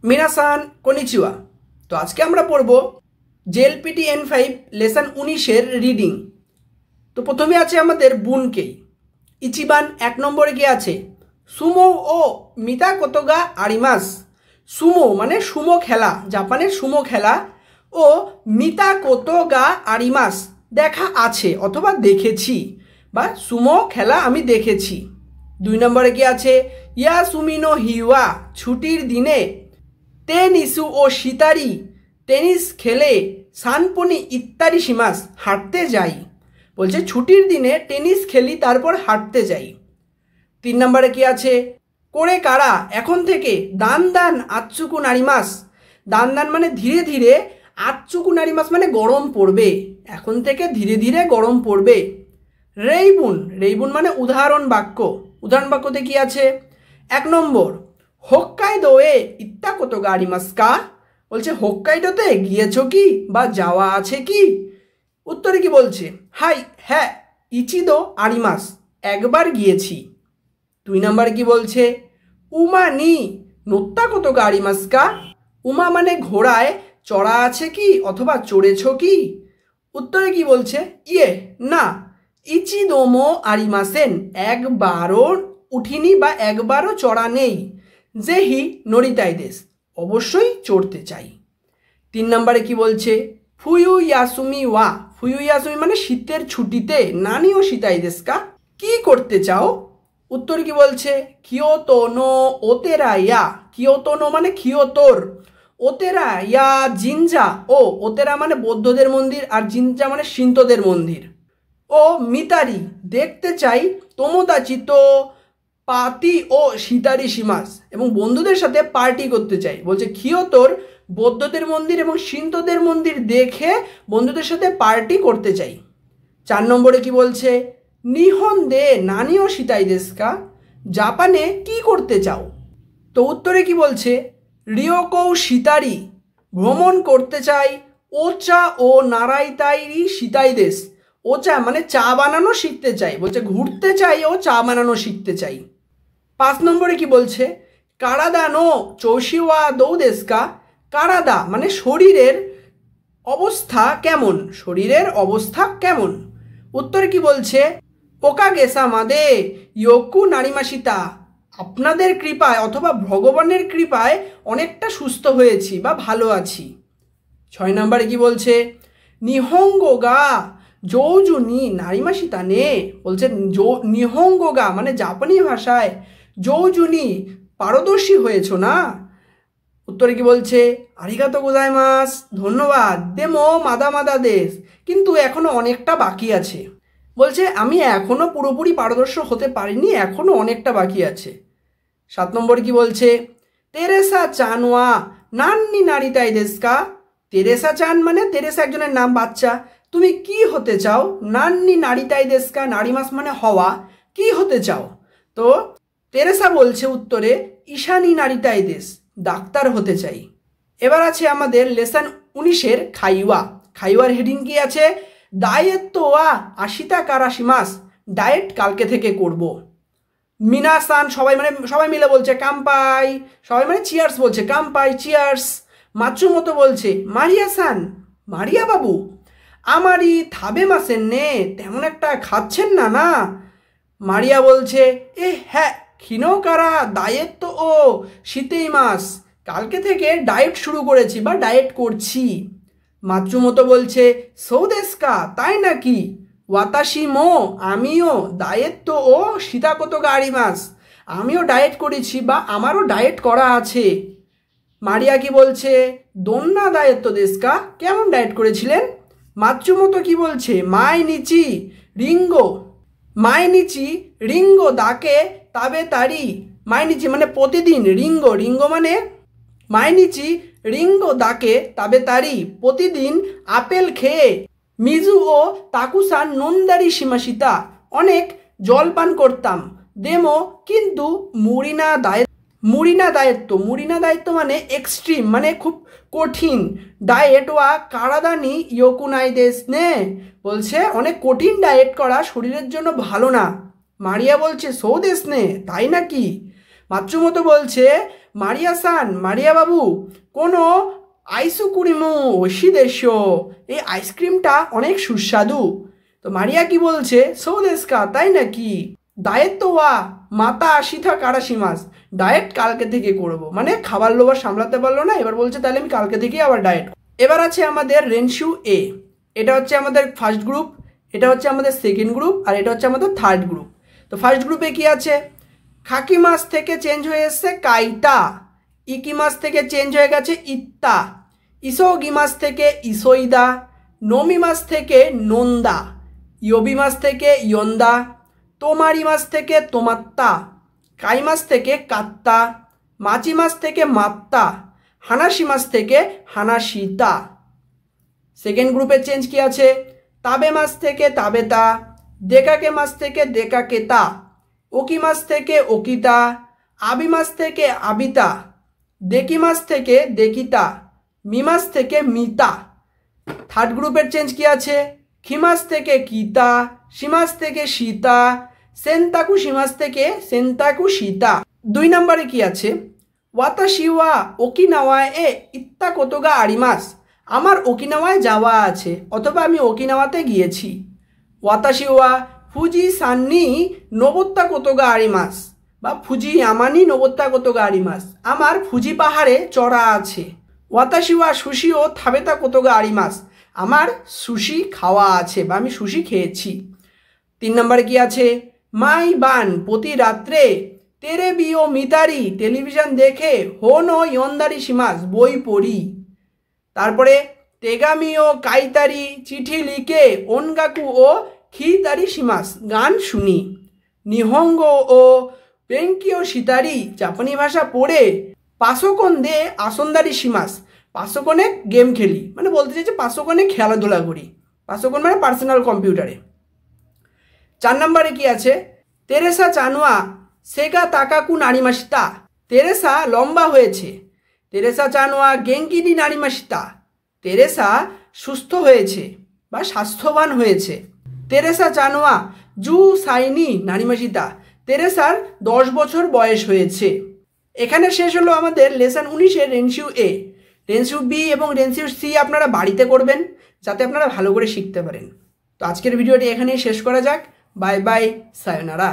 মিনাসান কনিচিওয়া। তো আজকে আমরা পড়ব জেএলপিটি N5 লেসন 19-এর রিডিং। তো প্রথমে আছে আমাদের বুনকেই। ইচিবান 1 নম্বরে কি আছে? সুমো ও মিতা কোতোগা আরিমাস। সুমো মানে সুমো খেলা, জাপানের সুমো খেলা। ও মিতা কোতোগা আরিমাস দেখা আছে অথবা দেখেছি, বা সুমো খেলা আমি দেখেছি। 2 নম্বরে কি আছে? ইয়াসুমিনো হিওয়া ছুটির দিনে টেনিসু ও শিতারি টেনিস খেলে সানপনি ইত্যাদি শিমাস হাঁটতে যাই। বলছে ছুটির দিনে টেনিস খেলি তারপর হাঁটতে যাই। 3 নম্বরে কি আছে? করে কারা এখন থেকে দান দান আচ্চুকু নারিমাস। দান দান মানে ধীরে ধীরে, আচ্চুকু নারিমাস মানে গরম পড়বে, এখন থেকে ধীরে ধীরে গরম পড়বে। রেইবুন, রেইবুন মানে উদাহরণ বাক্য। উদাহরণ বাক্যতে কি আছে? 1 নম্বর হোক্কাইদোয়ে ইত্তা কোতোগা আরিমাস কা। বলছে হোক্কাইডোতে গিয়েছো কি বা যাওয়া আছে কি? উত্তরে কি বলছে? হাই, হ্যাঁ, ইচিদো আরিমাস একবার গিয়েছি। 2 নম্বরে কি বলছে? উমা নি নোত্তা কোতোগা আরিমাস কা। উমা মানে ঘোড়ায় চড়া আছে কি অথবা চড়েছ কি? উত্তরে কি বলছে? ইয়ে না, ইচিদোমো আরিমাসেন একবারও উঠিনি বা একবারও চড়া নেই। জেহি নরিতাই দেশ অবশ্যই চড়তে চাই। 3 নম্বরে কি বলছে? ফুয়ু ইয়াসুমি ওয়া। ফুয়ু ইয়াসুমি মানে শীতের ছুটিতে নানি ও শীতাই দেশ কা কি করতে চাও? উত্তরে কি বলছে? কিয়োতো নো ওতেরা ইয়া। কিয়োতো নো মানে কিয়োতোর, ওতেরা ইয়া জিনজা। ও ওতেরা মানে বৌদ্ধদের মন্দির, আর জিনজা মানে শিন্তদের মন্দির। ও মিতারি দেখতে চাই তোমোদাচি তো পাতি ও শিতারি শিমাস এবং বন্ধুদের সাথে পার্টি করতে চাই। বলছে কিয়োতোর বৌদ্ধদের মন্দির এবং শিন্তদের মন্দির দেখে বন্ধুদের সাথে পার্টি করতে চাই। 4 নম্বরে কি বলছে? নিহন দে নানি ও শিতাই দেশ কা। জাপানে কি করতে চাও? তো উত্তরে কি বলছে? রিওকো শিতারি ভ্রমণ করতে চাই ওচা ও নারাইতাইরি শিতাই দেশ। ওচা মানে চা বানানো শিখতে চাই, বলছে ঘুরতে চাই ও চা বানানো শিখতে চাই। 5 নম্বরে কি বলছে? কারাদা নো চৌশিওয়া দৌ দেশ কা। কারাদা মানে শরীরের অবস্থা কেমন, শরীরের অবস্থা কেমন? উত্তরে কি বলছে? ওকা গেসা মাদে ইয়োকু নারিমাসিতা আপনাদের কৃপায় অথবা ভগবানের কৃপায় অনেকটা সুস্থ হয়েছি বা ভালো আছি। 6 নম্বরে কি বলছে? নিহঙ্গো গা জৌজুনি নারিমাসিতা নে। বলছে নিহঙ্গো গা মানে জাপানি ভাষায় জৌজুনি পারদর্শী হয়েছো না। উত্তরে কি বলছে? আরিগাতো গোজাইমাস ধন্যবাদ, দেমো মাদা মাদা দেশ কিন্তু এখনো অনেকটা বাকি আছে। বলছে আমি এখনো পুরোপুরি পারদর্শী হতে পারিনি, এখনো অনেকটা বাকি আছে। 7 নম্বরে কি বলছে? তেরেসা চানওয়া নান্নি নারিতাই দেশ কা। তেরেসা চান মানে তেরেসা একজনের নাম, বাচ্চা। তুমি কি হতে চাও? নান্নি নারিতাই দেশ কা, নারিমাস মানে হওয়া, কি হতে চাও? তো তেরেসা বলছে উত্তরে ঈশানি নারিতাই দেশ ডাক্তার হতে চাই। এবার আছে আমাদের লেসন 19-এর খাইওয়া। খাইওয়ার হেডিং কি আছে? ডায়েট তো আশিতা কারাশিমাস ডায়েট কালকে থেকে করব। মিনাসান সবাই মিলে বলছে কাম্পাই, সবাই মানে চিয়ার্স বলছে, কাম্পাই চিয়ার্স। মাতসুমোতো বলছে মারিয়া সান, মারিয়া বাবু আমারই থাবে মাসেন নে তেমন একটা খাচ্ছেন না না। মারিয়া বলছে হ্যাঁ খিনো কারা ডায়েট তো ও শীতেই মাস কালকে থেকে ডায়েট শুরু করেছি বা ডায়েট করছি। মাতসুমোতো বলছে সৌদেশকা তাই নাকি। ওয়াতাশি মো আমিও ডায়েট তো ও শীতা কোতোগা আরিমাস আমিও ডায়েট করেছি বা আমারও ডায়েট করা আছে। মারিয়া কি বলছে? দোন্না ডায়েট তো দেশকা কেমন ডায়েট করেছিলেন? মাতসুমোতো কি বলছে? মাইনিচি রিঙ্গো, মাইনিচি রিঙ্গো দাকে তাবে তারি। মাইনিচি মানে প্রতিদিন, রিঙ্গো রিঙ্গো মানে মাইনিচি রিঙ্গো দাকে তাবে তারি প্রতিদিন আপেল খেয়ে মিজু ও তাকুসান নন্দারি সীমাসিতা অনেক জল পান করতাম। দেমো কিন্তু মুরিনা দায়িত্ব মানে এক্সট্রিম মানে খুব কঠিন। ডায়েট ওয়া কারাদানি ইয়োকুনাই দেশ নে বলছে অনেক কঠিন ডায়েট করা শরীরের জন্য ভালো না। মারিয়া বলছে সৌদেশ নে তাই নাকি। মাতসুমোতো বলছে মারিয়া সান, মারিয়া বাবু, কোনো আইসুকুরিমু ওশিদেশো, এই আইসক্রিমটা অনেক সুস্বাদু। তো মারিয়া কি বলছে, সো দেশকা, তাই নাকি? ডায়েট তো ওয়া মাতা আশিথা কারাশিমাস, ডায়েট কালকে থেকে করব। মানে খাবার লোবার সামলাতে পারলো না, এবার বলছে তাহলে আমি কালকে থেকেই আবার ডায়েট। এবার আছে আমাদের রেনশু এ, এটা হচ্ছে আমাদের ফার্স্ট গ্রুপ, এটা হচ্ছে আমাদের সেকেন্ড গ্রুপ, আর এটা হচ্ছে আমাদের থার্ড গ্রুপ। তো ফার্স্ট গ্রুপে কি আছে, খাকি মাস থেকে চেঞ্জ হয়ে এসছে কাইতা, ইকি মাস থেকে চেঞ্জ হয়ে গেছে ইত্তা, ইসোগি মাস থেকে ইসোইদা, নোমি মাস থেকে নন্দা, ইয়োবি মাস থেকে ইয়ন্দা, তোমারি মাস থেকে তোমাত্তা, কাই মাস থেকে কাত্তা, মাচি মাস থেকে মাত্তা, হানাসি মাস থেকে হানাসিতা। সেকেন্ড গ্রুপের চেঞ্জ কি আছে, তাবে মাস থেকে তাবেতা, দেকাকে মাস থেকে দেকাকেতা, ওকি মাস থেকে ওকিতা, আবি মাস থেকে আবিতা, দেকি মাস থেকে দেকিতা, মি মাস থেকে মিতা। থার্ড গ্রুপের চেঞ্জ কি আছে, খিমাস থেকে কিতা, সীমাস থেকে সীতা, সেন্তাকু সীমাস থেকে সেন্তাকু সীতা। 2 নম্বরে কি আছে, ওয়াতাশি ওয়া ওকিনাওয়ায় এ ইত্তা কোতোগা আরিমাস, আমার ওকিনাওয়ায় যাওয়া আছে অথবা আমি ওকিনাওয়াতে গিয়েছি। ওয়াতাশি ওয়া ফুজি সান্নি নোবোত্তা কোতোগা আরিমাস, বা ফুজি আমানি নোবোত্তা কোতোগা আরিমাস, আমার ফুজি পাহাড়ে চড়া আছে। ওয়াতাশি ওয়া সুশি ও থাবেতা কোতোগা আরিমাস, আমার সুশি খাওয়া আছে বা আমি সুশি খেয়েছি। 3 নম্বরে কি আছে, মাই বান প্রতি রাত্রে তেরে বিও মিতারি টেলিভিশন দেখে হোনো ইয়ন্দারি সীমাস বই পড়ি। তারপরে তেগামিও কাইতারি চিঠি লিখে ওনগাকু ও খিতারি সীমাস গান শুনি। নিহঙ্গ ও বেঙ্কিও সিতারি জাপানি ভাষা পড়ে পাশোকন দে আসন্দারি সীমাস, পাশোকনে গেম খেলি, মানে বলতে চাইছে পাশোকনে খেলাধুলা করি, পাশোকন মানে পার্সোনাল কম্পিউটারে। 4 নম্বরে কি আছে, তেরেসা চানুয়া সেগা তাকাকু নারিমাসিতা, তেরেসা লম্বা হয়েছে। তেরেসা চানুয়া গেঙ্কিনি নারিমাসিতা, তেরেসা সুস্থ হয়েছে বা স্বাস্থ্যবান হয়েছে। তেরেসা চানুয়া জু সাইনি নারিমাসিতা, তেরেসার 10 বছর বয়স হয়েছে। এখানে শেষ হলো আমাদের লেসন 19-এর রেনশিউ এ। রেনশিউ বি এবং রেনশিউ সি আপনারা বাড়িতে করবেন যাতে আপনারা ভালো করে শিখতে পারেন। তো আজকের ভিডিওটি এখানেই শেষ করা যাক। Bye bye, সায়োনারা।